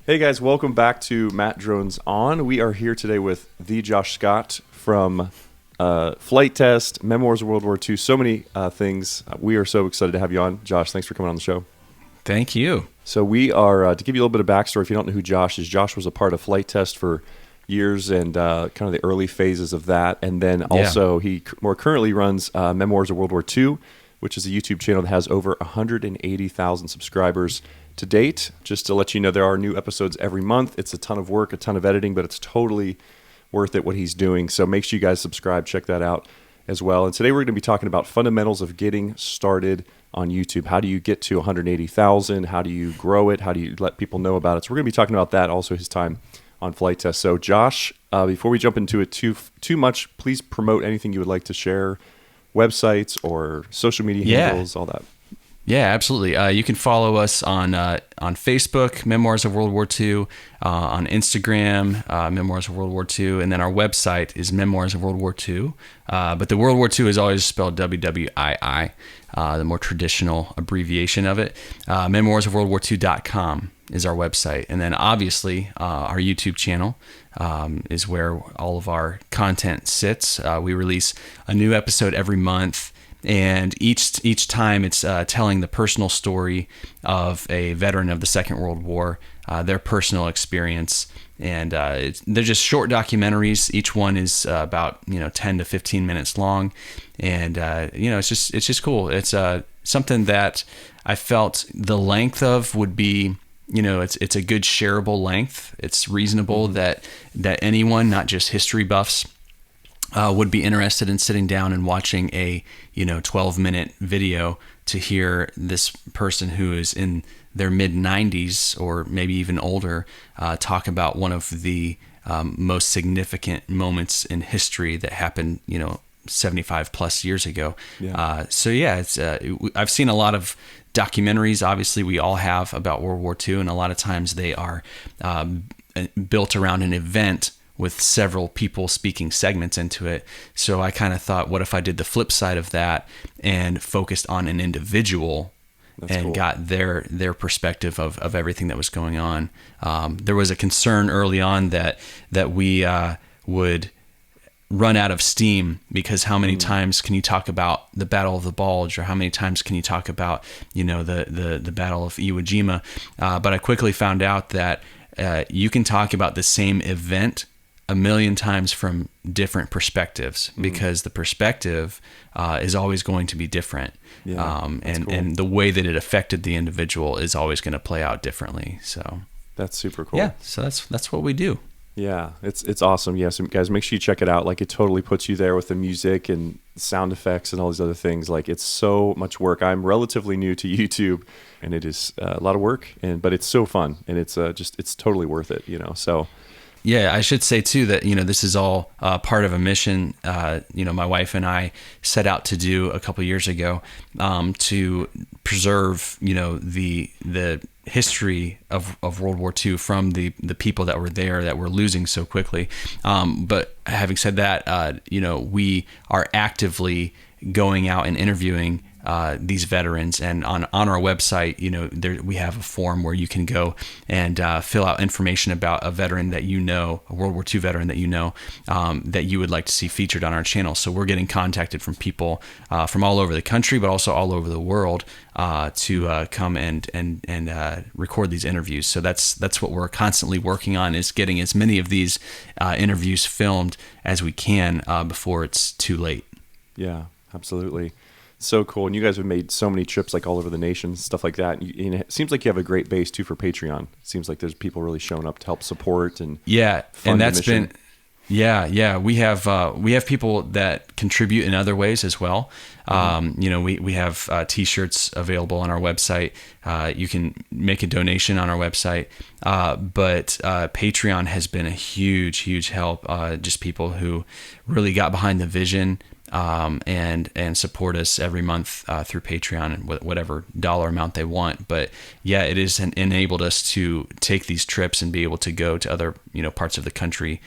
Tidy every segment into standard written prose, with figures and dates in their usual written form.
Hey guys, welcome back to Matt Drones On. We are here today with the Josh Scott from Flite Test, Memoirs of World War II, so many things. We are so excited to have you on. Josh, thanks for coming on the show. Thank you. So we are, to give you a little bit of backstory, if you don't know who Josh is, Josh was a part of Flite Test for years and kind of the early phases of that. And then also he more currently runs Memoirs of World War II, which is a YouTube channel that has over 180,000 subscribers to date. Just to let you know, there are new episodes every month. It's a ton of work, a ton of editing, but it's totally worth it what he's doing. So make sure you guys subscribe, check that out as well. And today we're going to be talking about fundamentals of getting started on YouTube. How do you get to 180,000? How do you grow it? How do you let people know about it? So we're going to be talking about that, also his time on Flite Test. So Josh, before we jump into it too much, please promote anything you would like to share, websites or social media handles, all that. Yeah, absolutely. You can follow us on Facebook, Memoirs of World War II, on Instagram, Memoirs of World War II, and then our website is Memoirs of World War II. But the World War II is always spelled WWII, the more traditional abbreviation of it. Memoirsofworldwar2.com is our website. And then obviously our YouTube channel is where all of our content sits. We release a new episode every month. And each time it's telling the personal story of a veteran of the Second World War, their personal experience. And they're just short documentaries. Each one is about 10 to 15 minutes long. And it's just cool. It's something that I felt the length of would be, it's a good shareable length. It's reasonable that anyone, not just history buffs, would be interested in sitting down and watching a 12-minute video to hear this person who is in their mid-90s or maybe even older talk about one of the most significant moments in history that happened 75 plus years ago. I've seen a lot of documentaries, obviously we all have, about World War II, and a lot of times they are built around an event with several people speaking segments into it. So I kind of thought, what if I did the flip side of that and focused on an individual got their perspective of everything that was going on. There was a concern early on that we would run out of steam, because how many times can you talk about the Battle of the Bulge, or how many times can you talk about the Battle of Iwo Jima? But I quickly found out that you can talk about the same event a million times from different perspectives, because the perspective is always going to be different. And the way that it affected the individual is always going to play out differently. So that's super cool. Yeah, so that's what we do. Yeah, it's awesome. Yeah, so guys, make sure you check it out. Like, it totally puts you there with the music and sound effects and all these other things. Like, it's so much work. I'm relatively new to YouTube, and it is a lot of work, but it's so fun, and it's totally worth it. So. Yeah, I should say too that this is all part of a mission. My wife and I set out to do a couple years ago to preserve the history of World War II from the people that were there that were losing so quickly. But having said that, we are actively going out and interviewing these veterans, and on our website, we have a form where you can go and fill out information about a veteran that a World War II veteran that that you would like to see featured on our channel. So we're getting contacted from people from all over the country, but also all over the world to come and record these interviews. So that's what we're constantly working on, is getting as many of these interviews filmed as we can before it's too late. Yeah, absolutely. So cool. And you guys have made so many trips, like all over the nation, stuff like that. And it seems like you have a great base too for Patreon. It seems like there's people really showing up to help support and and that's been we have people that contribute in other ways as well. We have t-shirts available on our website. You can make a donation on our website, but Patreon has been a huge help. Just people who really got behind the vision and support us every month through Patreon and whatever dollar amount they want. But yeah, it has enabled us to take these trips and be able to go to other parts of the country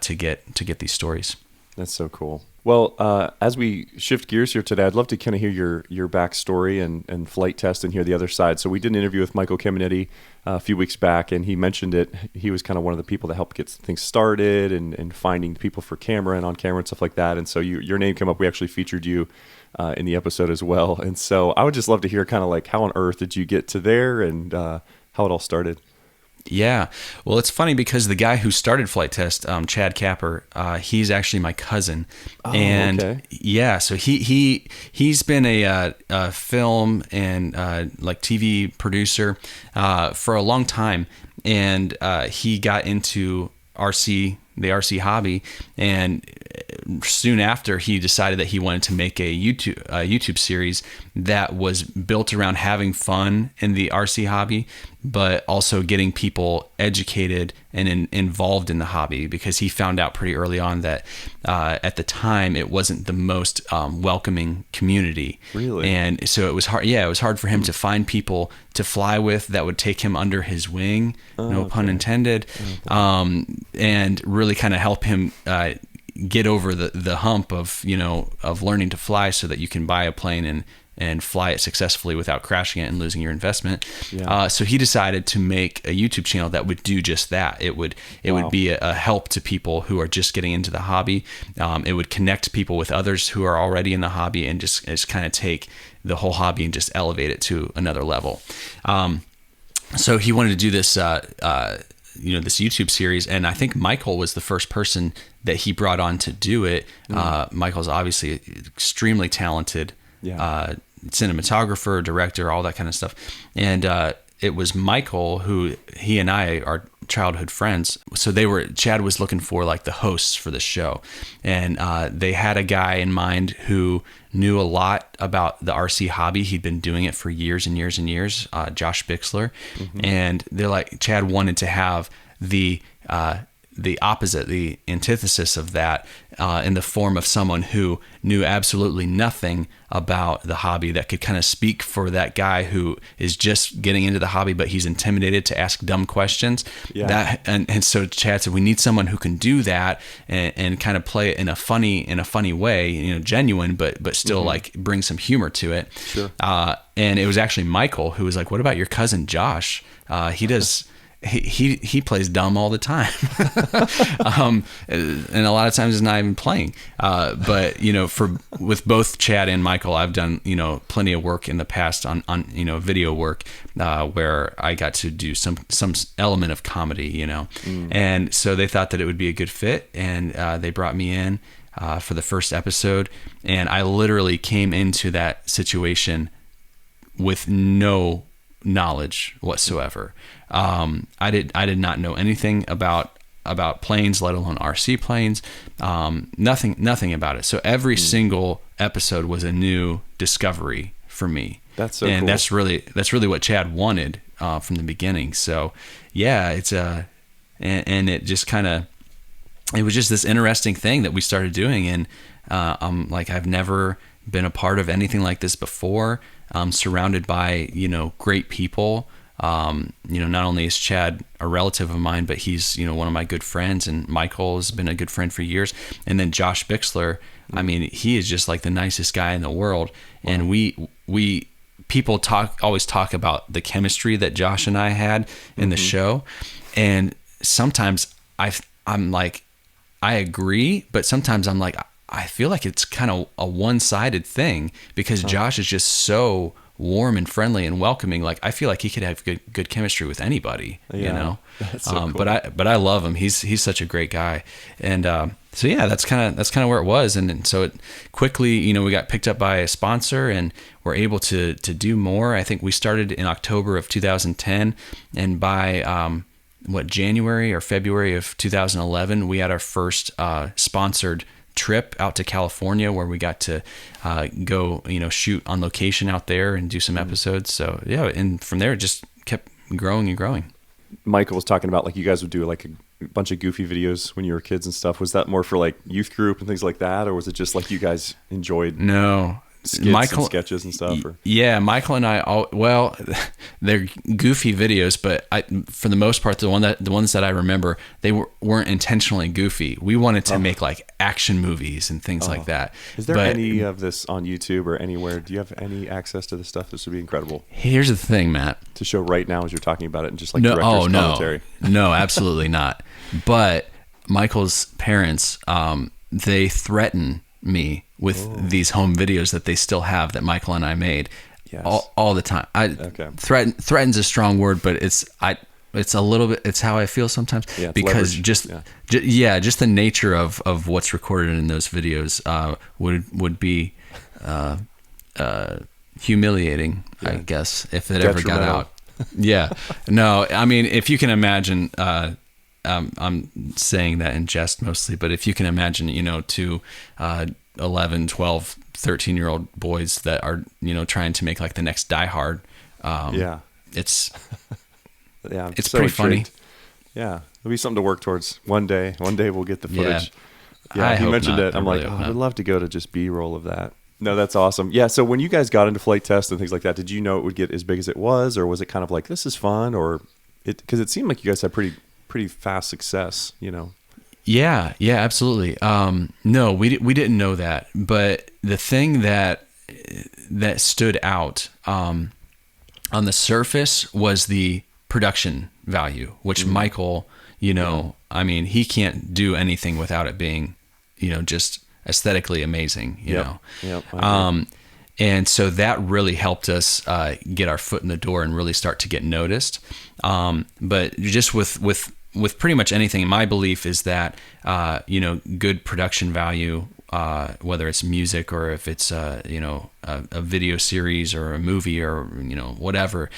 to get these stories. That's so cool. Well, as we shift gears here today, I'd love to kind of hear your backstory and Flite Test and hear the other side. So we did an interview with Michael Caminetti a few weeks back, and he mentioned it. He was kind of one of the people that helped get things started and finding people for camera and on camera and stuff like that. And so your name came up. We actually featured you in the episode as well. And so I would just love to hear kind of like how on earth did you get to there and how it all started. Yeah. Well, it's funny because the guy who started Flite Test, Chad Capper, he's actually my cousin. Oh, and okay. yeah, so he's been a film and like TV producer for a long time. And he got into the RC hobby, and soon after he decided that he wanted to make a YouTube series that was built around having fun in the RC hobby, but also getting people educated and involved in the hobby, because he found out pretty early on that at the time it wasn't the most welcoming community. Really? And so it was hard. Yeah, it was hard for him to find people to fly with that would take him under his wing, no pun intended, and really kind of help him get over the hump of learning to fly, so that you can buy a plane and fly it successfully without crashing it and losing your investment. Yeah. So he decided to make a YouTube channel that would do just that. It would be a help to people who are just getting into the hobby. It would connect people with others who are already in the hobby, and just kind of take the whole hobby and just elevate it to another level. So he wanted to do this this YouTube series, and I think Michael was the first person that he brought on to do it. Michael's obviously extremely talented. Yeah. Cinematographer, director, all that kind of stuff. And it was Michael who, he and I are childhood friends. So Chad was looking for like the hosts for the show. And they had a guy in mind who knew a lot about the RC hobby. He'd been doing it for years and years and years, Josh Bixler. Mm-hmm. And they're like, Chad wanted to have the opposite, the antithesis of that, in the form of someone who knew absolutely nothing about the hobby, that could kind of speak for that guy who is just getting into the hobby, but he's intimidated to ask dumb questions. Yeah. And so Chad said, we need someone who can do that and kind of play it in a funny way, genuine, but still like bring some humor to it. Sure. And it was actually Michael who was like, what about your cousin Josh? He does. He plays dumb all the time, and a lot of times is not even playing. But with both Chad and Michael, I've done plenty of work in the past on video work where I got to do some element of comedy, and so they thought that it would be a good fit, and they brought me in for the first episode, and I literally came into that situation with no knowledge whatsoever. I did not know anything about planes, let alone RC planes. Nothing about it. So every single episode was a new discovery for me. That's so and cool. that's really what Chad wanted from the beginning. So yeah, it's and it just it was just this interesting thing that we started doing, and I'm like, I've never been a part of anything like this before. I'm surrounded by great people. Not only is Chad a relative of mine, but he's one of my good friends, and Michael has been a good friend for years. And then Josh Bixler, I mean, he is just like the nicest guy in the world. Wow. And we people always talk about the chemistry that Josh and I had in the show, and sometimes I'm like, I agree, but sometimes I'm like, I feel like it's kind of a one-sided thing, because Josh is just so warm and friendly and welcoming. Like, I feel like he could have good chemistry with anybody, That's so cool. But I love him. He's such a great guy. And so yeah, that's kind of where it was. And so it quickly, we got picked up by a sponsor, and we're able to do more. I think we started in October of 2010, and by January or February of 2011, we had our first sponsored trip out to California, where we got to go shoot on location out there and do some episodes. So yeah, and from there it just kept growing and growing. Michael was talking about like you guys would do like a bunch of goofy videos when you were kids and stuff. Was that more for like youth group and things like that, or was it just like you guys enjoyed? No, skits and sketches and stuff? Or? Yeah, Michael and I, they're goofy videos, but for the most part, the ones that I remember, they weren't intentionally goofy. We wanted to make like action movies and things like that. Is there any of this on YouTube or anywhere? Do you have any access to this stuff? This would be incredible. Here's the thing, Matt. To show right now as you're talking about it and just like director's commentary. No, absolutely not. But Michael's parents, they threaten me with these home videos that they still have that Michael and I made all the time. Threaten's a strong word, but it's a little bit, it's how I feel sometimes because just the nature of what's recorded in those videos would be humiliating, I guess, if it ever got out. No, I mean, if you can imagine, I'm saying that in jest mostly, but if you can imagine, two 11, 12, 13-year-old boys that are, trying to make like the next Die Hard, it's it's so pretty funny. Yeah, it'll be something to work towards one day. One day we'll get the footage. Yeah, you mentioned it. I'm like, I would love to go to just B-roll of that. No, that's awesome. Yeah, so when you guys got into Flite Test and things like that, did you know it would get as big as it was, or was it kind of like, this is fun, or because it seemed like you guys had pretty fast success, Yeah, absolutely. No, we didn't know that, but the thing that stood out on the surface was the production value, which Michael, I mean, he can't do anything without it being, just aesthetically amazing, you know. And so that really helped us get our foot in the door and really start to get noticed. But just with pretty much anything, my belief is that, good production value, whether it's music or if it's, a video series or a movie or, whatever,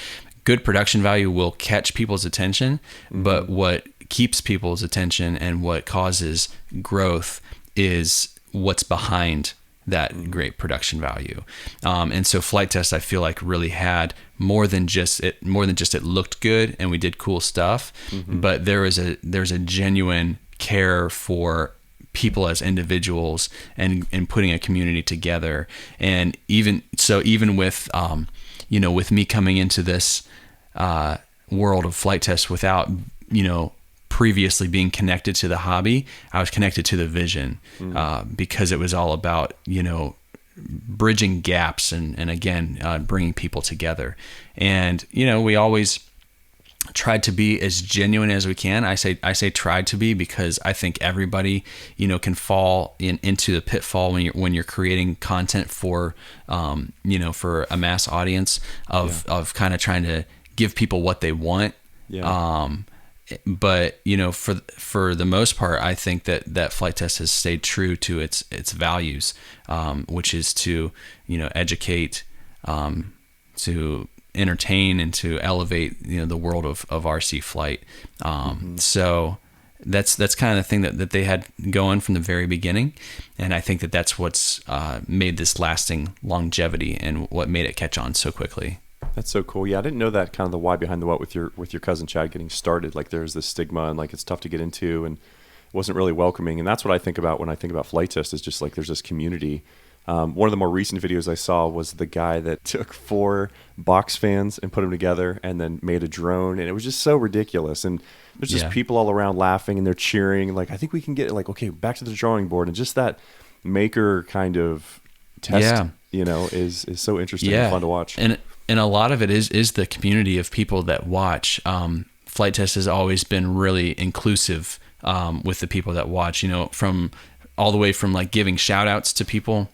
good production value will catch people's attention. But what keeps people's attention and what causes growth is what's behind that great production value. And so Flite Test, I feel like, really had more than just it looked good and we did cool stuff, but there's a genuine care for people as individuals and putting a community together. And even with with me coming into this world of Flite Test without previously being connected to the hobby, I was connected to the vision because it was all about, bridging gaps and again, bringing people together. And, we always tried to be as genuine as we can. I say tried to be because I think everybody, can fall into the pitfall when you're creating content for, for a mass audience of kind of trying to give people what they want. But for the most part, I think that Flite Test has stayed true to its values, which is to educate, to entertain, and to elevate the world of RC flight. So that's kind of the thing that they had going from the very beginning, and I think that's what's made this lasting longevity and what made it catch on so quickly. That's so cool. Yeah, I didn't know that kind of the why behind the what with your cousin Chad getting started. Like there's this stigma and like it's tough to get into and it wasn't really welcoming. And that's what I think about when I think about Flite Test is just like there's this community. One of the more recent videos I saw was the guy that took 4 box fans and put them together and then made a drone, and it was just so ridiculous. And there's just people all around laughing and they're cheering. Like I think we can get like, okay, back to the drawing board, and just that maker kind of test, is so interesting and fun to watch. And a lot of it is the community of people that watch. Flite Test has always been really inclusive with the people that watch, from all the way from like giving shout outs to people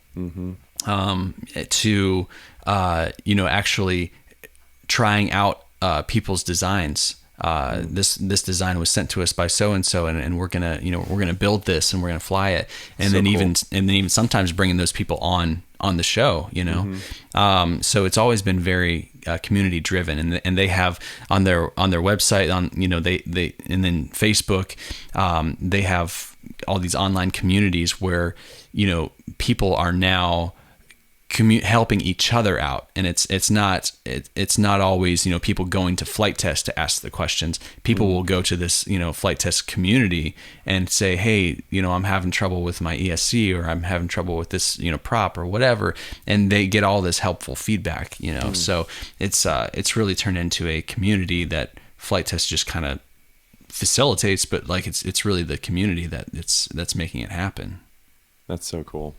to, actually trying out people's designs. This design was sent to us by so-and-so and we're gonna build this and we're gonna fly it. And so then even sometimes bringing those people on the show, so it's always been very community driven, and they have on their website, they and then Facebook, they have all these online communities where people are now helping each other out, and it's not always, you know, people going to Flite Test to ask the questions. People will go to this, you know, Flite Test community and say, hey, you know, I'm having trouble with my ESC, or I'm having trouble with this, you know, prop or whatever, and they get all this helpful feedback, you know. So it's really turned into a community that Flite Test just kind of facilitates, but like it's really the community that's making it happen. That's so cool.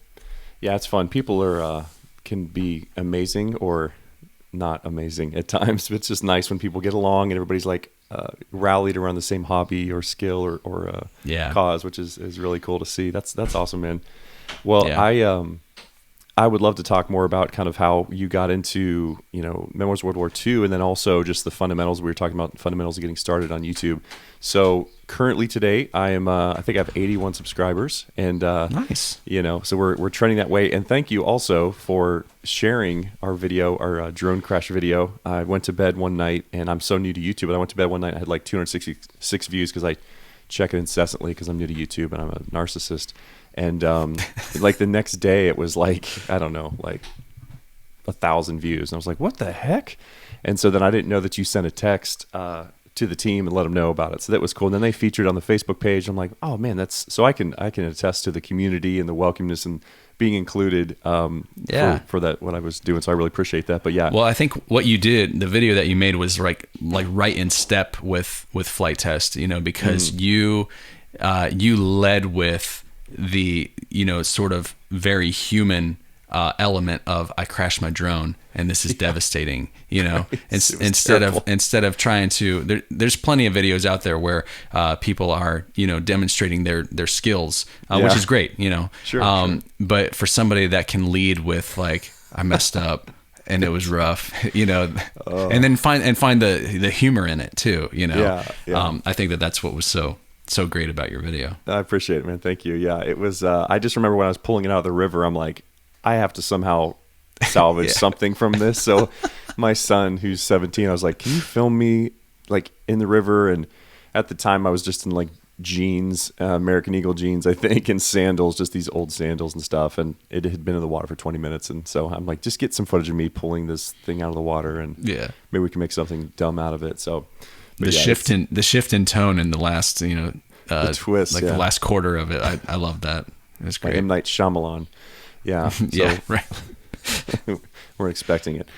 Yeah, it's fun. People are can be amazing or not amazing at times, but it's just nice when people get along and everybody's like rallied around the same hobby or skill or cause, which is really cool to see. That's awesome, man. Well, I would love to talk more about kind of how you got into, you know, Memoirs of World War II, and then also just the fundamentals. We were talking about fundamentals of getting started on YouTube. So currently today, I am I think I have 81 subscribers, and nice. You know, so we're trending that way. And thank you also for sharing our video, our drone crash video. I went to bed one night, and I'm so new to YouTube, but I went to bed one night. I had like 266 views because I check it incessantly because I'm new to YouTube and I'm a narcissist. And like the next day, it was like, I don't know, like 1,000 views. And I was like, what the heck? And so then I didn't know that you sent a text to the team and let them know about it. So that was cool. And then they featured on the Facebook page. I'm like, oh man, that's so I can attest to the community and the welcomeness and being included for that, what I was doing. So I really appreciate that. But yeah. Well, I think what you did, the video that you made was like right in step with Flite Test, you know, because you led with the, you know, sort of very human element of I crashed my drone and this is devastating, you know. Instead of trying to, there's plenty of videos out there where people are, you know, demonstrating their skills, which is great, you know. Sure. But for somebody that can lead with like I messed up and it was rough, you know, and then find the humor in it too, you know. I think that's what was so great about your video. I appreciate it, man. Thank you. Yeah, it was. I just remember when I was pulling it out of the river, I'm like, I have to somehow salvage something from this. So my son, who's 17, I was like, can you film me like in the river? And at the time I was just in like jeans, American Eagle jeans, I think, and sandals, just these old sandals and stuff. And it had been in the water for 20 minutes. And so I'm like, just get some footage of me pulling this thing out of the water and maybe we can make something dumb out of it. So the shift in tone in the last, you know, the twist, like the last quarter of it. I love that. It's great. M. Night Shyamalan. Yeah. So right. We're expecting it.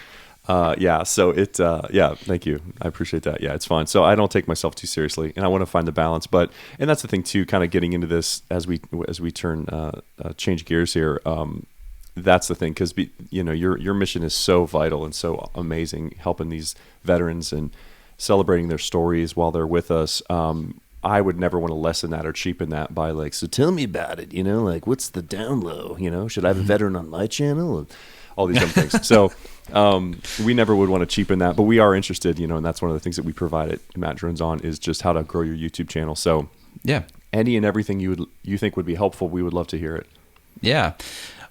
So it, thank you. I appreciate that. Yeah, it's fun. So I don't take myself too seriously and I want to find the balance, and that's the thing too, kind of getting into this as we turn, change gears here. That's the thing. 'Cause you know, your mission is so vital and so amazing, helping these veterans and celebrating their stories while they're with us. I would never want to lessen that or cheapen that by like, so tell me about it, you know, like what's the down low, you know, should I have a veteran on my channel? All these dumb things. So we never would want to cheapen that, but we are interested, you know, and that's one of the things that we provide at Matt Drones On is just how to grow your YouTube channel. So yeah, any and everything you think would be helpful, we would love to hear it. Yeah.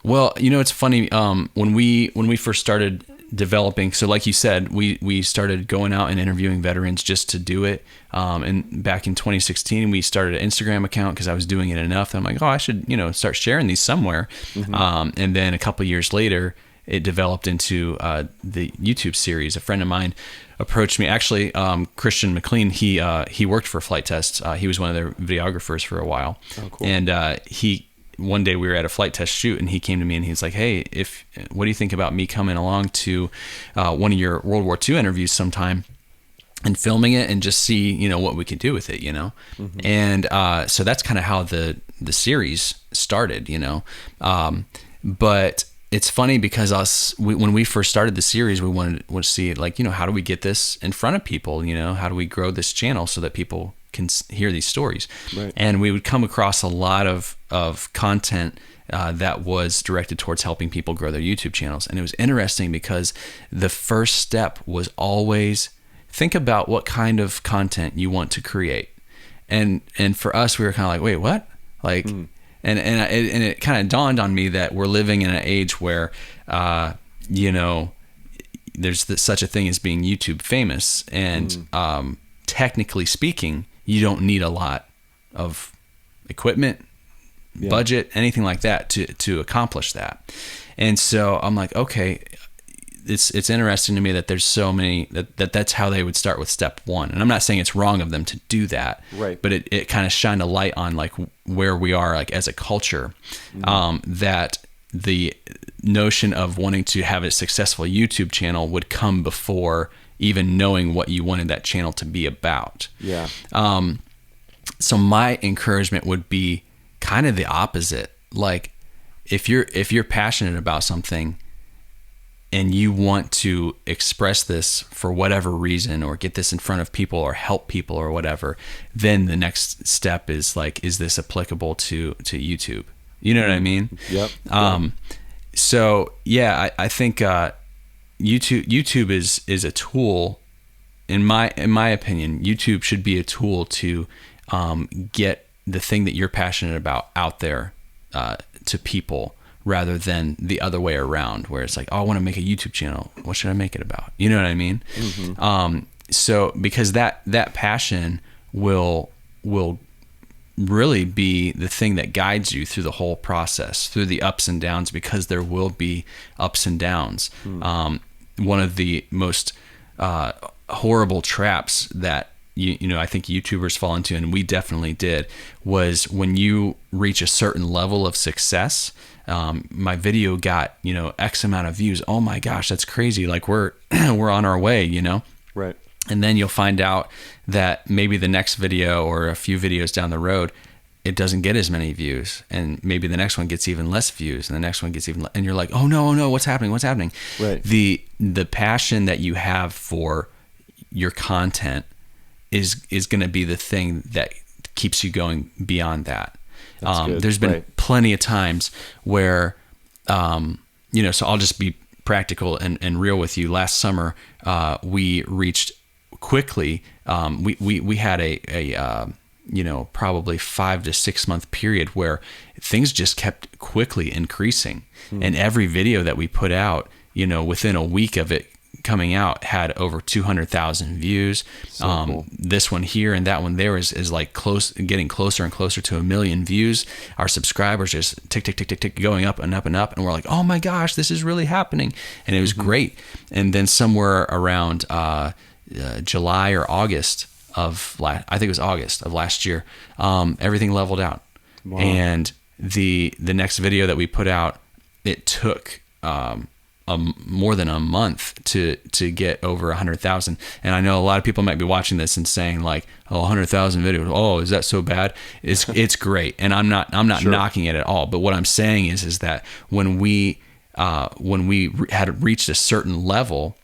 Well, you know, it's funny, when we first started developing, so like you said, we started going out and interviewing veterans just to do it, and back in 2016 we started an Instagram account because I was doing it enough that I'm like, oh, I should, you know, start sharing these somewhere. And then a couple years later it developed into the YouTube series. A friend of mine approached me, actually, Christian McLean. He worked for Flite Test. He was one of their videographers for a while. Oh, cool. And one day we were at a Flite Test shoot and he came to me and he's like, hey, what do you think about me coming along to one of your World War II interviews sometime and filming it and just see, you know, what we could do with it, you know? And so that's kind of how the series started, you know? But it's funny because when we first started the series, we wanted to see, like, you know, how do we get this in front of people? You know, how do we grow this channel so that people can hear these stories? Right. And we would come across a lot of content that was directed towards helping people grow their YouTube channels. And it was interesting because the first step was always think about what kind of content you want to create. And for us, we were kind of like, wait, what? Like, and it kind of dawned on me that we're living in an age where, you know, there's such a thing as being YouTube famous. And technically speaking, you don't need a lot of equipment, budget, anything like that to accomplish that. And so I'm like, okay, it's interesting to me that there's so many that's how they would start with step one. And I'm not saying it's wrong of them to do that, right? But it kind of shined a light on like where we are like as a culture, that the notion of wanting to have a successful YouTube channel would come before even knowing what you wanted that channel to be about. Yeah. So my encouragement would be kind of the opposite. Like if you're passionate about something and you want to express this for whatever reason, or get this in front of people or help people or whatever, then the next step is like, is this applicable to YouTube? You know what I mean? Yep. So yeah, I think YouTube is a tool. In my opinion, YouTube should be a tool to get the thing that you're passionate about out there to people, rather than the other way around, where it's like, oh, I want to make a YouTube channel. What should I make it about? You know what I mean? Mm-hmm. So because that passion will really be the thing that guides you through the whole process, through the ups and downs, because there will be ups and downs. One of the most horrible traps that you know I think YouTubers fall into, and we definitely did, was when you reach a certain level of success. My video got, X amount of views. Oh my gosh, that's crazy. Like we're on our way, Right. And then you'll find out that maybe the next video or a few videos down the road, it doesn't get as many views, and maybe the next one gets even less views, and the next one gets even and you're like, oh no, what's happening? Right. The passion that you have for your content is going to be the thing that keeps you going beyond that. There's been plenty of times where, so I'll just be practical and real with you. Last summer, we reached quickly. We had a probably 5 to 6 month period where things just kept quickly increasing. And every video that we put out, within a week of it coming out, had over 200,000 views. So cool. This one here and that one there is like getting closer and closer to 1 million views. Our subscribers just tick going up and up and up, and we're like, oh my gosh, this is really happening. And it was great. And then somewhere around July or August I think it was August of last year, everything leveled out. Wow. And the next video that we put out, it took more than a month to get over 100,000. And I know a lot of people might be watching this and saying like, oh, 100,000 videos. Oh, is that so bad? It's great. And I'm not sure. knocking it at all. But what I'm saying is that when we had reached a certain level,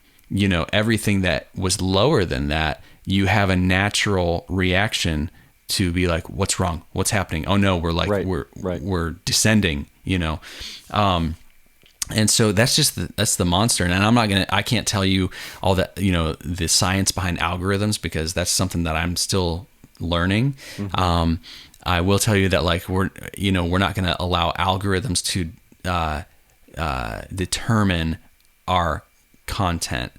everything that was lower than that, you have a natural reaction to be like, what's wrong? What's happening? Oh no, we're like, we're descending, and so that's the monster. And I can't tell you all that, the science behind algorithms, because that's something that I'm still learning. Mm-hmm. I will tell you that like we're not going to allow algorithms to determine our content.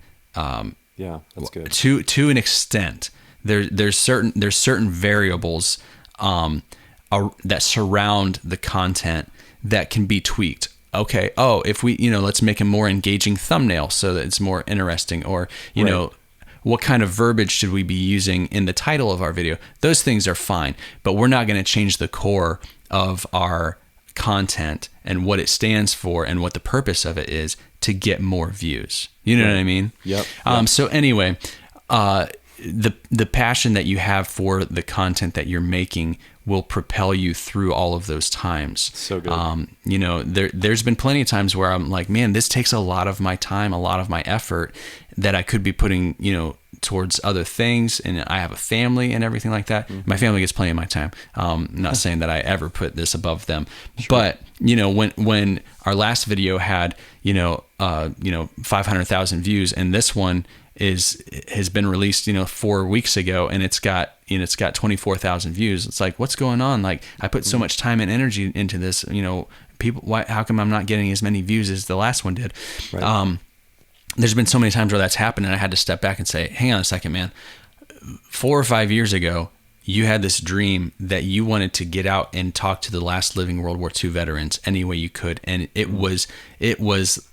Yeah, that's good. To an extent, there's certain variables that surround the content that can be tweaked. Okay, if we, let's make a more engaging thumbnail so that it's more interesting, or what kind of verbiage should we be using in the title of our video? Those things are fine, but we're not going to change the core of our content and what it stands for and what the purpose of it is to get more views. You know what I mean? Yep. So anyway, the passion that you have for the content that you're making will propel you through all of those times. So good. There's been plenty of times where I'm like, man, this takes a lot of my time, a lot of my effort that I could be putting, towards other things. And I have a family and everything like that. Mm-hmm. My family gets plenty of my time. I'm not saying that I ever put this above them, sure. But when our last video had, 500,000 views, and this one has been released 4 weeks ago, and it's got 24,000 views. It's like, what's going on? Like, I put so much time and energy into this, people, how come I'm not getting as many views as the last one did? Right. There's been so many times where that's happened, and I had to step back and say, hang on a second, man. 4 or 5 years ago, you had this dream that you wanted to get out and talk to the last living World War II veterans any way you could. And it was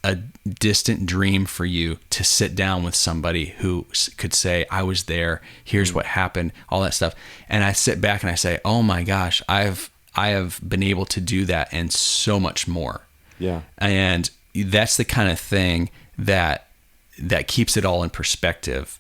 a distant dream for you to sit down with somebody who could say, I was there, here's what happened, all that stuff. And I sit back and I say, oh my gosh, I have been able to do that and so much more. Yeah. And that's the kind of thing that keeps it all in perspective,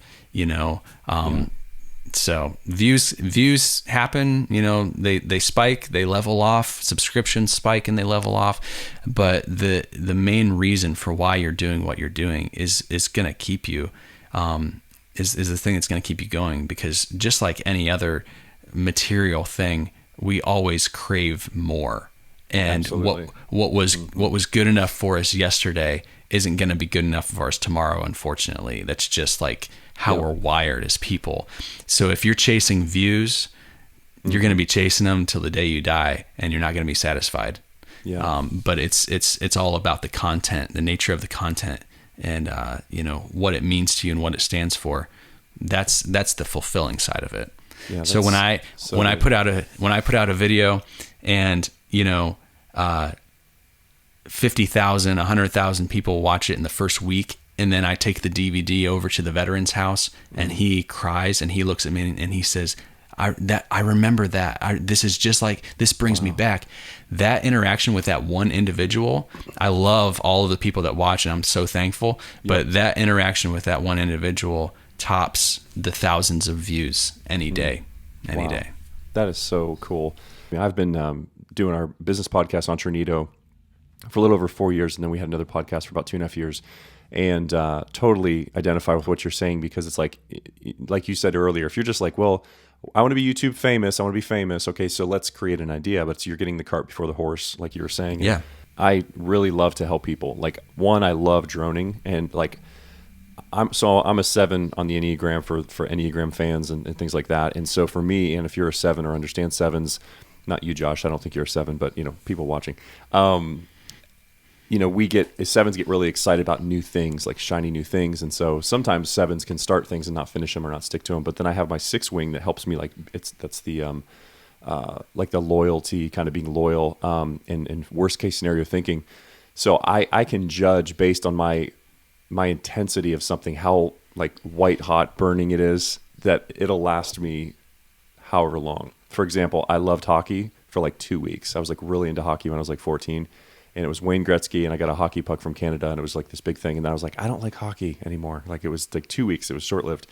So views happen, they spike, they level off, subscriptions spike and they level off. But the main reason for why you're doing what you're doing is going to keep you, is the thing that's going to keep you going, because just like any other material thing, we always crave more. And Absolutely. what was good enough for us yesterday isn't going to be good enough for us tomorrow, unfortunately. That's just like how we're wired as people. So if you're chasing views, you're going to be chasing them till the day you die, and you're not going to be satisfied. Yeah. But it's all about the content, the nature of the content, and what it means to you and what it stands for. That's the fulfilling side of it. Yeah, so when I put out a video, and 50,000, 100,000 people watch it in the first week, and then I take the DVD over to the veteran's house, and he cries, and he looks at me and he says, I remember that. This is just like, this brings me back. That interaction with that one individual, I love all of the people that watch, and I'm so thankful. But that interaction with that one individual tops the thousands of views any day. That is so cool. I've been doing our business podcast on Trinito for a little over 4 years, and then we had another podcast for about 2.5 years. And totally identify with what you're saying, because it's like you said earlier, if you're just like, well, I want to be YouTube famous, I want to be famous. Okay, so let's create an idea. But you're getting the cart before the horse, like you were saying. Yeah. I really love to help people. Like, one, I love droning, and like I'm a 7 on the Enneagram for Enneagram fans and things like that. And so for me, and if you're a 7 or understand 7s, not you, Josh, I don't think you're a 7, but people watching. Sevens get really excited about new things, like shiny new things. And so sometimes 7s can start things and not finish them or not stick to them. But then I have my 6 wing that helps me, that's the loyalty, kind of being loyal, and worst case scenario thinking. So I can judge based on my intensity of something, how like white hot burning it is, that it'll last me however long. For example, I loved hockey for like 2 weeks. I was like really into hockey when I was like 14. And it was Wayne Gretzky, and I got a hockey puck from Canada, and it was like this big thing. And then I was like, I don't like hockey anymore. Like, it was like 2 weeks. It was short-lived.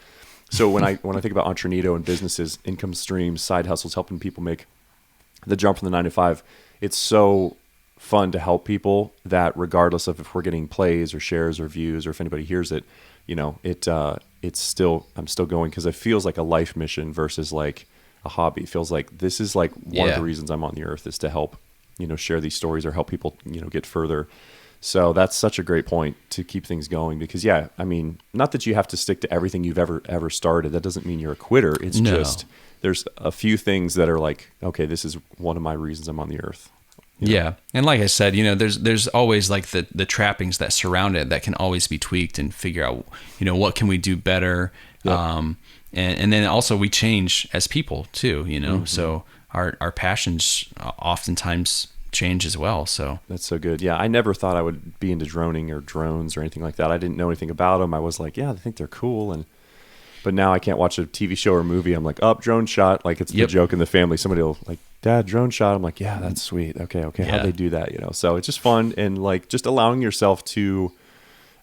So when I think about Trinito and businesses, income streams, side hustles, helping people make the jump from the 9 to 5, it's so fun to help people that regardless of if we're getting plays or shares or views or if anybody hears it, I'm still going, because it feels like a life mission versus like a hobby. It feels like this is like one of the reasons I'm on the earth, is to help share these stories or help people, get further. So that's such a great point to keep things going, because not that you have to stick to everything you've ever started. That doesn't mean you're a quitter. It's just, there's a few things that are like, okay, this is one of my reasons I'm on the earth. Yeah. And like I said, there's always like the trappings that surround it that can always be tweaked and figure out, what can we do better? Yep. And then also we change as people too, mm-hmm. So our passions oftentimes change as well. So that's so good. Yeah. I never thought I would be into droning or drones or anything like that. I didn't know anything about them. I was like, yeah, I think they're cool. But now I can't watch a TV show or movie. I'm like, drone shot. Like, it's the joke in the family. Somebody will like, Dad, drone shot. I'm like, yeah, that's sweet. Okay. Yeah. How'd they do that? So it's just fun, and like just allowing yourself to,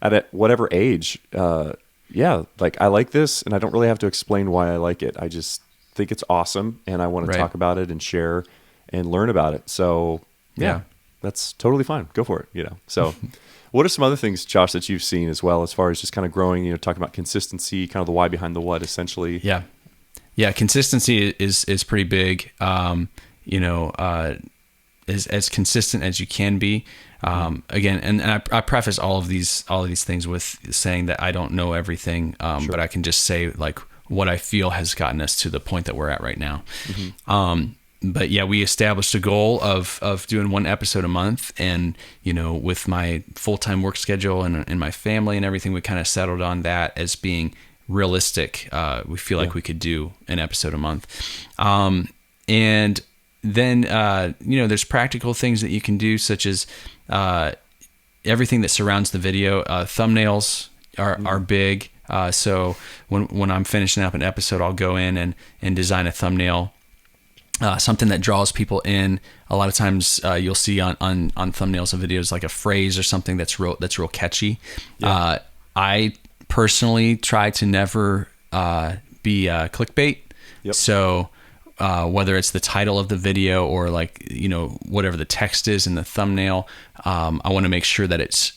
at whatever age, like, I like this, and I don't really have to explain why I like it. I just think it's awesome, and I want to talk about it and share and learn about it. So yeah, that's totally fine. Go for it. So what are some other things, Josh, that you've seen as well, as far as just kind of growing, talking about consistency, kind of the why behind the what, essentially? Yeah. Consistency is pretty big. As consistent as you can be. Again, and I preface all of these things with saying that I don't know everything, but I can just say like what I feel has gotten us to the point that we're at right now. Mm-hmm. But yeah, we established a goal of doing 1 episode a month, and with my full-time work schedule and my family and everything, we kind of settled on that as being realistic. We feel like we could do an episode a month. And then, there's practical things that you can do, such as everything that surrounds the video. Thumbnails are big. So when I'm finishing up an episode, I'll go in and design a thumbnail, something that draws people in. A lot of times you'll see on thumbnails of videos like a phrase or something that's real catchy. Yeah. I personally try to never be clickbait. Yep. So whether it's the title of the video or whatever the text is in the thumbnail, I want to make sure that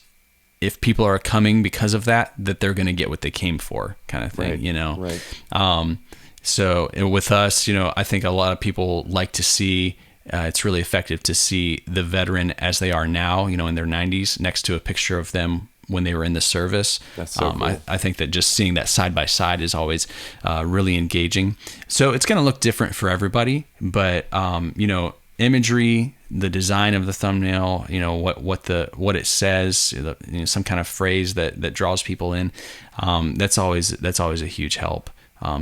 if people are coming because of that they're going to get what they came for, kind of thing, Right. So with us, I think a lot of people like to see, it's really effective to see the veteran as they are now, in their 90s, next to a picture of them when they were in the service. That's so cool. I think that just seeing that side by side is always really engaging. So it's going to look different for everybody, but imagery, the design of the thumbnail, what it says, some kind of phrase that draws people in, that's always a huge help.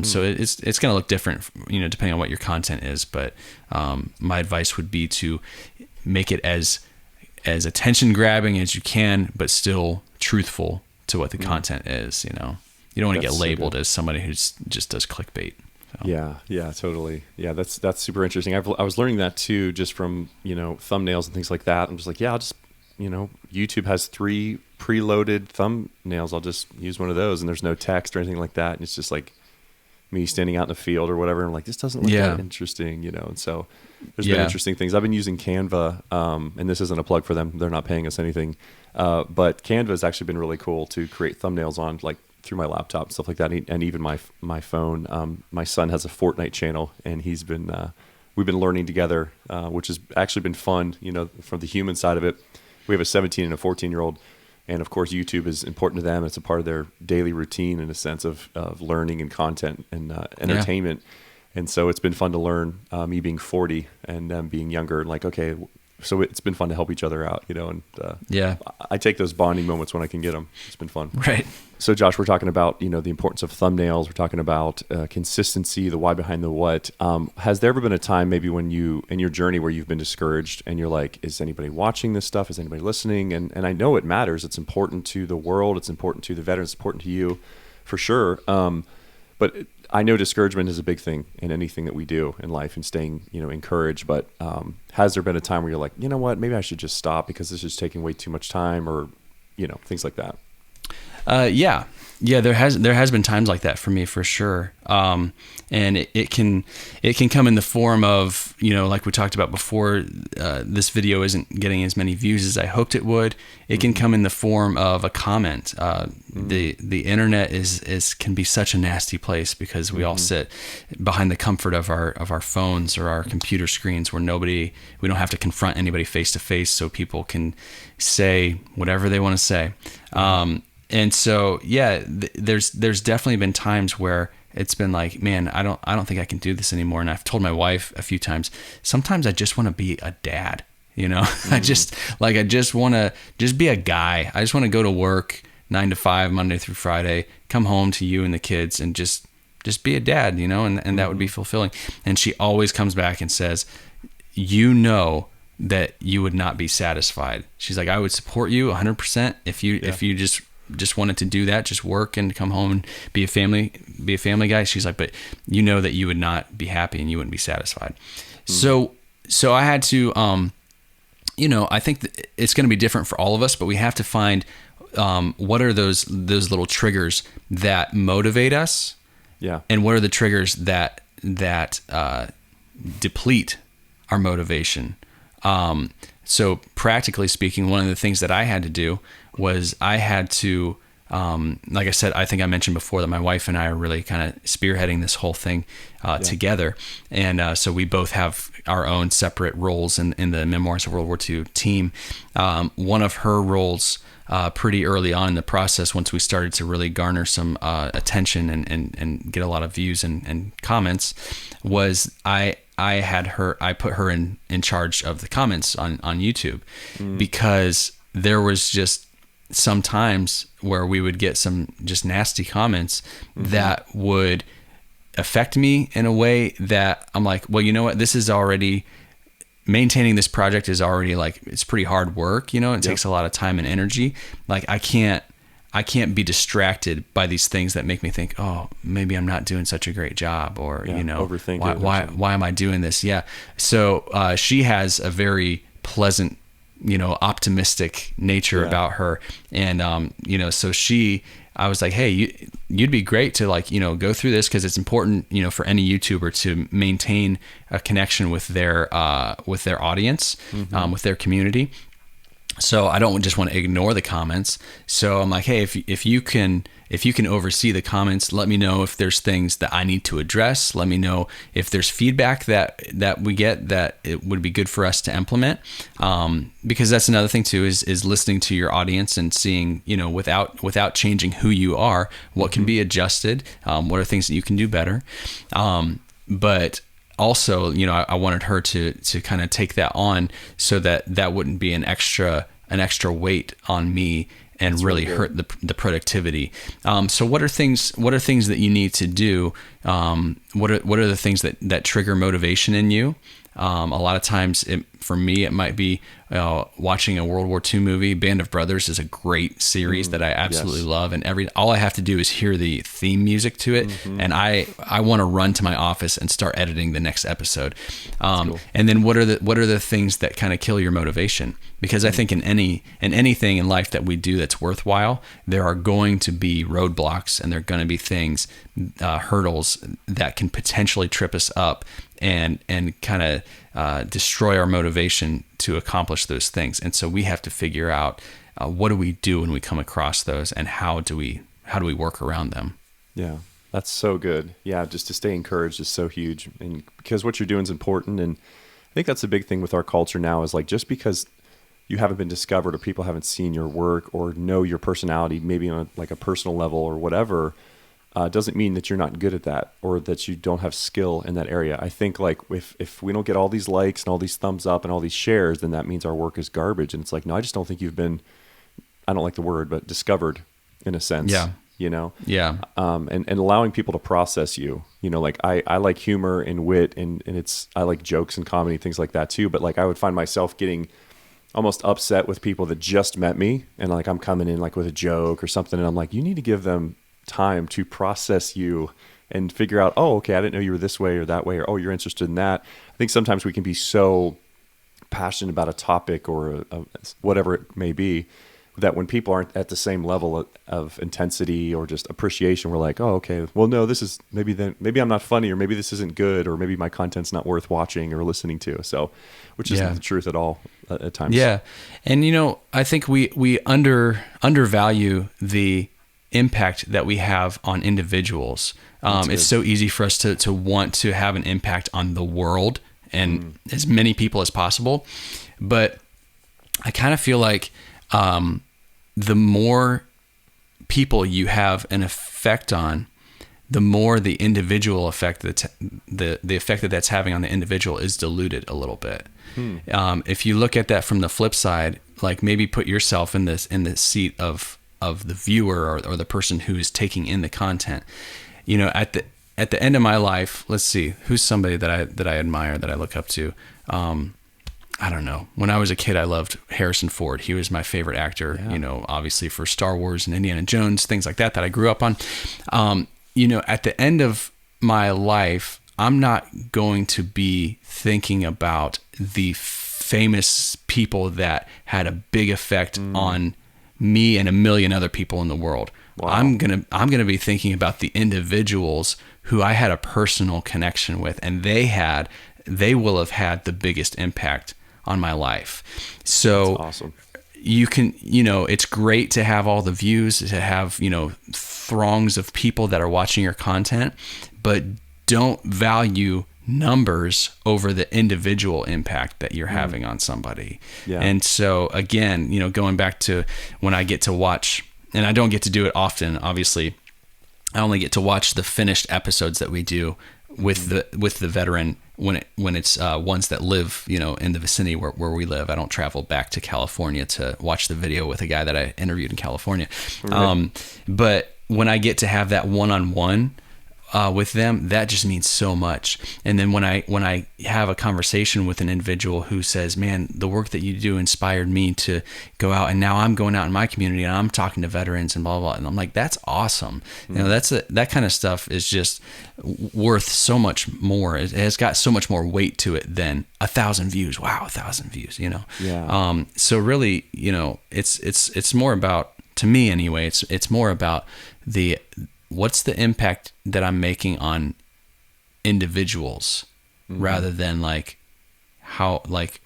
So it's going to look different, depending on what your content is. But my advice would be to make it as attention grabbing as you can, but still truthful to what the content is. You don't want to get labeled as somebody who just does clickbait. So. Yeah, totally. Yeah, that's super interesting. I was learning that too, just from thumbnails and things like that. I'm just like, I'll just YouTube has 3 preloaded thumbnails. I'll just use one of those, and there's no text or anything like that. And it's just like me standing out in the field or whatever. I'm like, this doesn't look that interesting, And so there's been interesting things. I've been using Canva, and this isn't a plug for them. They're not paying us anything. But Canva has actually been really cool to create thumbnails on, like through my laptop and stuff like that, and even my phone. My son has a Fortnite channel, and we've been learning together, which has actually been fun. From the human side of it, we have a 17 and a 14-year-old, and of course YouTube is important to them. It's a part of their daily routine in a sense of learning and content and entertainment. And so it's been fun to learn, me being 40 and them being younger, like, okay, so it's been fun to help each other out, and I take those bonding moments when I can get them. It's been fun. Right. So Josh, we're talking about, the importance of thumbnails. We're talking about consistency, the why behind the what. Has there ever been a time maybe when in your journey where you've been discouraged and you're like, is anybody watching this stuff? Is anybody listening? And I know it matters. It's important to the world. It's important to the veterans. It's important to you for sure. But I know discouragement is a big thing in anything that we do in life, and staying, encouraged. But has there been a time where you're like, you know what, maybe I should just stop because this is taking way too much time, or, things like that? Yeah, there has been times like that for me, for sure. And it can come in the form of, like we talked about before, this video isn't getting as many views as I hoped it would. It can come in the form of a comment. The internet can be such a nasty place, because we all sit behind the comfort of our phones or our computer screens, where we don't have to confront anybody face to face, so people can say whatever they want to say. And so, there's definitely been times where it's been like, man, I don't think I can do this anymore. And I've told my wife a few times, sometimes I just want to be a dad, I just want to just be a guy. I just want to go to work 9 to 5, Monday through Friday, come home to you and the kids, and just be a dad, and that would be fulfilling. And she always comes back and says, that you would not be satisfied. She's like, I would support you 100% if you just wanted to do that, just work and come home and be a family guy. She's like, but that you would not be happy and you wouldn't be satisfied. So I had to, I think that it's going to be different for all of us, but we have to find, what are those little triggers that motivate us? Yeah. And what are the triggers that deplete our motivation? So practically speaking, one of the things that I had to do was I had to, like I said, I think I mentioned before that my wife and I are really kind of spearheading this whole thing together. And so we both have our own separate roles in the Memoirs of World War II team. One of her roles pretty early on in the process, once we started to really garner some attention and get a lot of views and comments, was I put her in charge of the comments on YouTube, because there was just sometimes where we would get some just nasty comments that would affect me in a way that I'm like, well, you know what, this is already, maintaining this project is already like, it's pretty hard work, you know, it takes a lot of time and energy. Like I can't be distracted by these things that make me think, oh, maybe I'm not doing such a great job, or, you know, why am I doing this? Yeah. So, she has a very pleasant, you know, optimistic nature about her. And, you know, so I was like, hey, you'd be great to, like, you know, go through this, because it's important, you know, for any YouTuber to maintain a connection with their audience, with their community. So I don't just want to ignore the comments. So I'm like, hey, if you can oversee the comments, let me know if there's things that I need to address. Let me know if there's feedback that we get that it would be good for us to implement. Because that's another thing too, is listening to your audience and seeing, you know, without changing who you are, what can be adjusted, what are things that you can do better. But also, you know, I wanted her to kind of take that on, so that wouldn't be an extra weight on me and that's really hurt the productivity. So what are things that you need to do? What are the things that trigger motivation in you? A lot of times, for me, it might be watching a World War II movie. Band of Brothers is a great series that I absolutely love, and all I have to do is hear the theme music to it, and I want to run to my office and start editing the next episode. Cool. And then what are the things that kind of kill your motivation? Because I think in anything in life that we do that's worthwhile, there are going to be roadblocks, and there are going to be things, hurdles that can potentially trip us up and kind of destroy our motivation to accomplish those things. And so we have to figure out what do we do when we come across those, and how do we work around them. Yeah, that's so good. Yeah, just to stay encouraged is so huge, and because what you're doing is important. And I think that's the big thing with our culture now, is like, just because you haven't been discovered, or people haven't seen your work or know your personality, maybe on like a personal level or whatever, doesn't mean that you're not good at that, or that you don't have skill in that area. I think like if we don't get all these likes and all these thumbs up and all these shares, then that means our work is garbage. And it's like, no, I just don't think you've been, I don't like the word, but discovered in a sense. Yeah. You know? Yeah. And allowing people to process you, you know, like I like humor and wit, and I like jokes and comedy, things like that too. But like I would find myself getting almost upset with people that just met me, and like I'm coming in like with a joke or something, and I'm like, you need to give them time to process you and figure out, oh, okay, I didn't know you were this way or that way, or oh, you're interested in that. I think sometimes we can be so passionate about a topic or whatever it may be, that when people aren't at the same level of intensity or just appreciation, we're like, oh, okay, well, no, this is maybe I'm not funny, or maybe this isn't good, or maybe my content's not worth watching or listening to. So, which isn't the truth at all at times. Yeah. And, you know, I think we undervalue the impact that we have on individuals. It's so easy for us to want to have an impact on the world and as many people as possible. But I kind of feel like the more people you have an effect on, the more the individual effect the effect that's having on the individual is diluted a little bit. If you look at that from the flip side, like maybe put yourself in the seat of the viewer or the person who is taking in the content. You know, at the end of my life, let's see, who's somebody that I admire, that I look up to. I don't know. When I was a kid, I loved Harrison Ford. He was my favorite actor, you know, obviously for Star Wars and Indiana Jones, things like that I grew up on. You know, at the end of my life, I'm not going to be thinking about the famous people that had a big effect on me and a million other people in the world. Wow. I'm gonna be thinking about the individuals who I had a personal connection with, and they will have had the biggest impact on my life. So that's awesome. You can, you know, it's great to have all the views, to have, you know, throngs of people that are watching your content, but don't value numbers over the individual impact that you're having on somebody. Yeah. And so again, you know, going back to when I get to watch, and I don't get to do it often, obviously, I only get to watch the finished episodes that we do with the veteran when it's ones that live, in the vicinity where we live. I don't travel back to California to watch the video with a guy that I interviewed in California. Right. But when I get to have that one-on-one with them, that just means so much. And then when I have a conversation with an individual who says, man, the work that you do inspired me to go out, and now I'm going out in my community and I'm talking to veterans and blah, blah, blah. And I'm like, that's awesome. That kind of stuff is just worth so much more. It has got so much more weight to it than 1,000 views. Wow. 1,000 views, Yeah. So really, it's more about, to me anyway, it's more about what's the impact that I'm making on individuals rather than like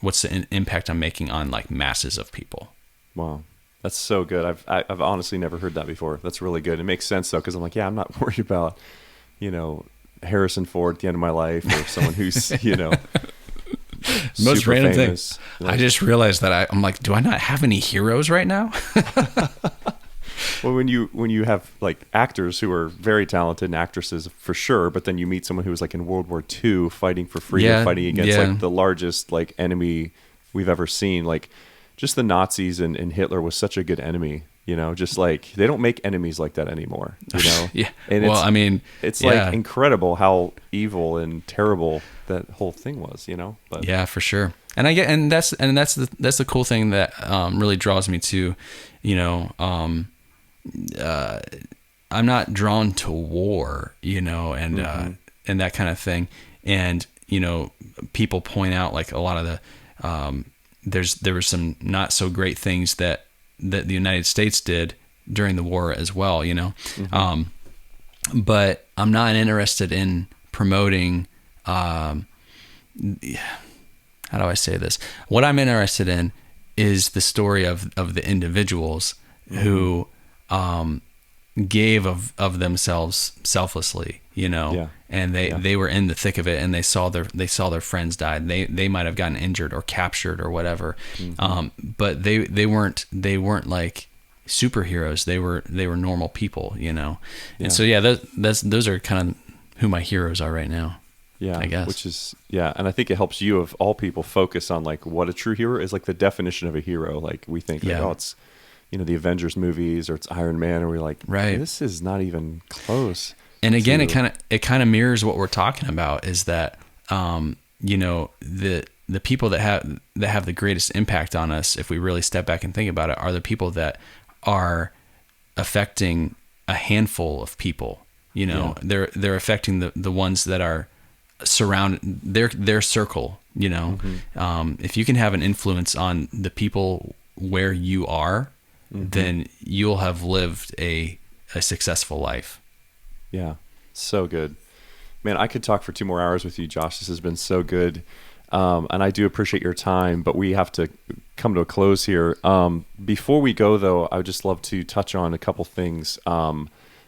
what's the impact I'm making on like masses of people. Wow. That's so good. I've honestly never heard that before. That's really good. It makes sense though, because I'm like, yeah, I'm not worried about, Harrison Ford at the end of my life, or someone who's, most random famous. Thing. I just realized that I'm like, do I not have any heroes right now? Well, when you have like actors who are very talented and actresses for sure, but then you meet someone who was like in World War II fighting for freedom, fighting against like the largest like enemy we've ever seen. Like just the Nazis and Hitler was such a good enemy, just like they don't make enemies like that anymore, Yeah. And it's like incredible how evil and terrible that whole thing was, but yeah, for sure. And that's the cool thing that really draws me to, I'm not drawn to war, and that kind of thing. And, people point out like a lot of the, there were some not so great things that the United States did during the war as well, but I'm not interested in promoting, how do I say this? What I'm interested in is the story of the individuals who, gave of themselves selflessly, and they were in the thick of it, and they saw their friends died. They might have gotten injured or captured or whatever, but they weren't like superheroes. They were normal people, And so those are kind of who my heroes are right now. Yeah, I guess. Which is and I think it helps you of all people focus on like what a true hero is, like the definition of a hero. Like we think like, it's the Avengers movies or it's Iron Man, or we're like, right, this is not even close. And again, it kind of mirrors what we're talking about, is that the people that have the greatest impact on us, if we really step back and think about it, are the people that are affecting a handful of people. They're affecting the ones that are surround their circle. If you can have an influence on the people where you are, then you'll have lived a successful life. Yeah. So good, man. I could talk for 2 more hours with you, Josh. This has been so good. And I do appreciate your time, but we have to come to a close here. Before we go though, I would just love to touch on a couple things.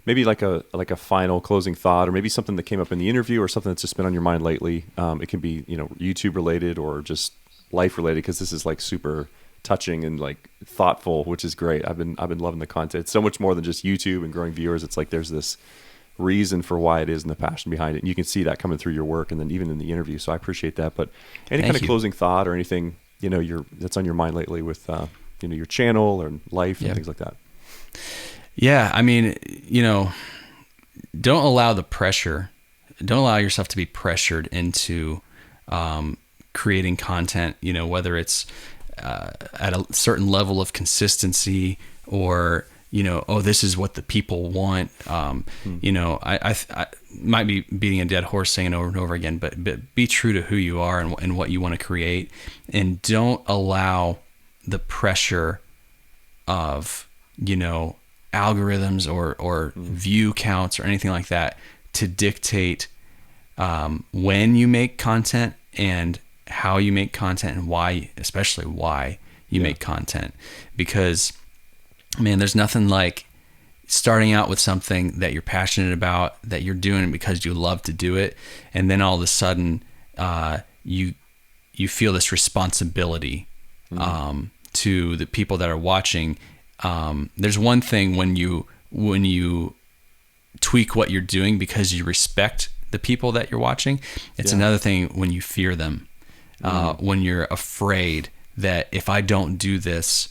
Maybe like a final closing thought, or maybe something that came up in the interview, or something that's just been on your mind lately. It can be, YouTube related or just life related, because this is like super touching and like thoughtful, which is great. I've been loving the content. It's so much more than just YouTube and growing viewers. It's like there's this reason for why it is and the passion behind it. And you can see that coming through your work and then even in the interview. So I appreciate that. But any kind of closing thought or anything, that's on your mind lately with, your channel or life and things like that. Yeah. I mean, don't allow yourself to be pressured into, creating content, whether it's, at a certain level of consistency, or this is what the people want. I might be beating a dead horse saying it over and over again, but be true to who you are and what you want to create, and don't allow the pressure of algorithms or view counts or anything like that to dictate when you make content and how you make content, and why, especially why you make content. Because, man, there's nothing like starting out with something that you're passionate about, that you're doing because you love to do it, and then all of a sudden you feel this responsibility to the people that are watching. There's one thing when you tweak what you're doing because you respect the people that you're watching. It's another thing when you fear them, when you're afraid that if I don't do this,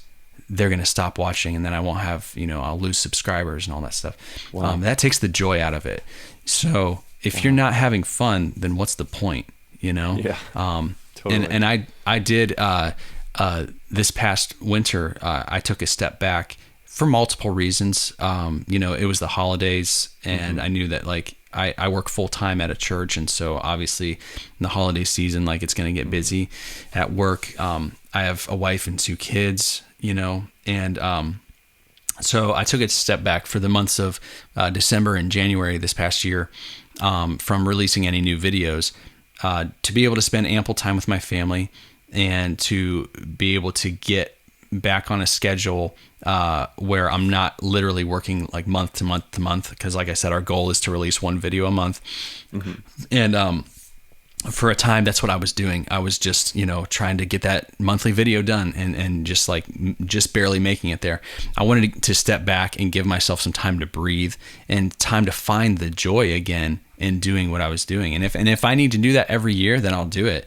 they're going to stop watching, and then I won't have, I'll lose subscribers and all that stuff. Wow. That takes the joy out of it. So if you're not having fun, then what's the point, Yeah. Totally. And I did, this past winter, I took a step back for multiple reasons. It was the holidays, and I knew that like I work full time at a church, and so obviously in the holiday season, like it's going to get busy at work. I have a wife and 2 kids, and so I took a step back for the months of December and January this past year from releasing any new videos to be able to spend ample time with my family and to be able to get back on a schedule where I'm not literally working like month to month to month, because like I said, our goal is to release 1 video a month. And for a time, that's what I was doing. I was just, trying to get that monthly video done and just barely making it there. I wanted to step back and give myself some time to breathe and time to find the joy again in doing what I was doing. And if I need to do that every year, then I'll do it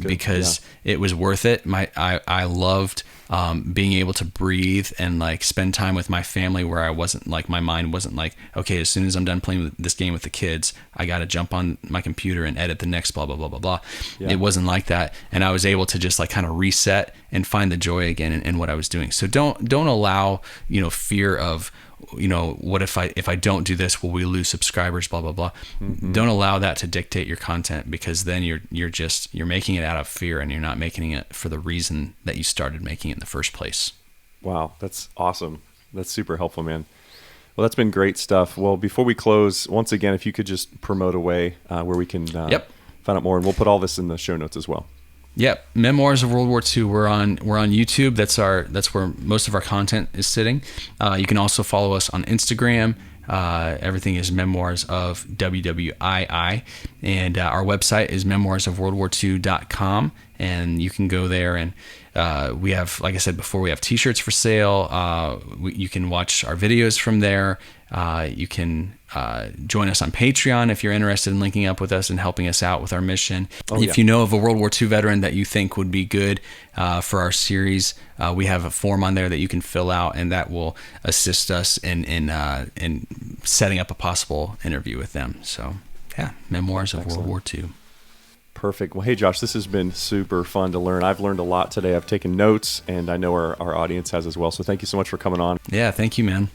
because it was worth it. I loved being able to breathe and like spend time with my family, where I wasn't like, my mind wasn't like, okay, as soon as I'm done playing this game with the kids, I got to jump on my computer and edit the next blah, blah, blah, blah, blah. Yeah. It wasn't like that. And I was able to just like kind of reset and find the joy again in what I was doing. So don't allow, fear of, what if I don't do this, will we lose subscribers, blah, blah, blah. Don't allow that to dictate your content, because then you're making it out of fear, and you're not making it for the reason that you started making it in the first place. Wow. That's awesome. That's super helpful, man. Well, that's been great stuff. Well, before we close, once again, if you could just promote a way where we can find out more, and we'll put all this in the show notes as well. Yep, Memoirs of World War II. We're on YouTube. That's where most of our content is sitting. You can also follow us on Instagram. Everything is Memoirs of WWII, and our website is memoirsofworldwar2.com, and you can go there, and we have, like I said before, we have t-shirts for sale. You can watch our videos from there. You can join us on Patreon if you're interested in linking up with us and helping us out with our mission. If you know of a World War II veteran that you think would be good for our series, we have a form on there that you can fill out, and that will assist us in setting up a possible interview with them. So, Memoirs of World War II. Perfect. Well, hey, Josh, this has been super fun to learn. I've learned a lot today. I've taken notes, and I know our audience has as well. So thank you so much for coming on. Yeah, thank you, man.